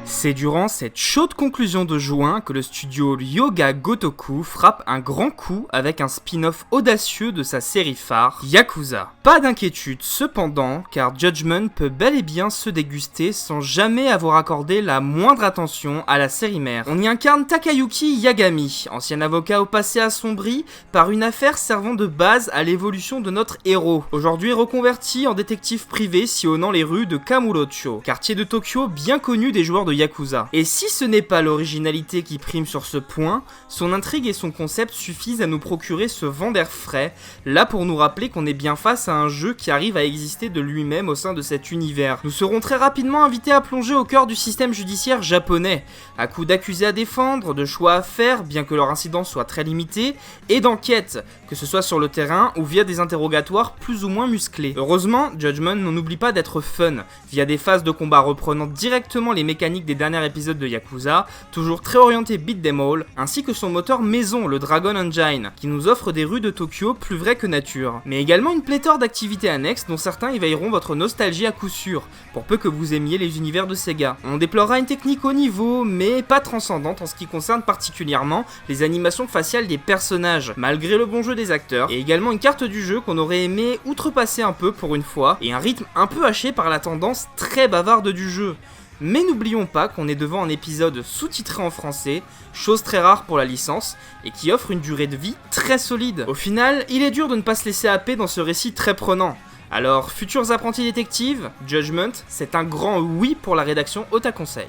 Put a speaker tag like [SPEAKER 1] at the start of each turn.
[SPEAKER 1] C'est durant cette chaude conclusion de juin que le studio Ryoga Gotoku frappe un grand coup avec un spin-off audacieux de sa série phare, Yakuza. Pas d'inquiétude cependant, car Judgment peut bel et bien se déguster sans jamais avoir accordé la moindre attention à la série mère. On y incarne Takayuki Yagami, ancien avocat au passé assombri par une affaire servant de base à l'évolution de notre héros, aujourd'hui reconverti en détective privé sillonnant les rues de Kamurocho, quartier de Tokyo bien connu des joueurs de Yakuza. Et si ce n'est pas l'originalité qui prime sur ce point, son intrigue et son concept suffisent à nous procurer ce vent d'air frais, là pour nous rappeler qu'on est bien face à un jeu qui arrive à exister de lui-même au sein de cet univers. Nous serons très rapidement invités à plonger au cœur du système judiciaire japonais, à coups d'accusés à défendre, de choix à faire, bien que leur incidence soit très limitée, et d'enquêtes, que ce soit sur le terrain ou via des interrogatoires plus ou moins musclés. Heureusement, Judgment n'en oublie pas d'être fun, via des phases de combat reprenant directement les mécaniques des derniers épisodes de Yakuza, toujours très orienté beat them all, ainsi que son moteur maison, le Dragon Engine, qui nous offre des rues de Tokyo plus vraies que nature, mais également une pléthore d'activités annexes dont certains éveilleront votre nostalgie à coup sûr, pour peu que vous aimiez les univers de Sega. On déplorera une technique haut niveau, mais pas transcendante en ce qui concerne particulièrement les animations faciales des personnages, malgré le bon jeu des acteurs, et également une carte du jeu qu'on aurait aimé outrepasser un peu pour une fois, et un rythme un peu haché par la tendance très bavarde du jeu. Mais n'oublions pas qu'on est devant un épisode sous-titré en français, chose très rare pour la licence, et qui offre une durée de vie très solide. Au final, il est dur de ne pas se laisser happer dans ce récit très prenant. Alors, futurs apprentis détectives, Judgment, c'est un grand oui pour la rédaction Ota Conseil.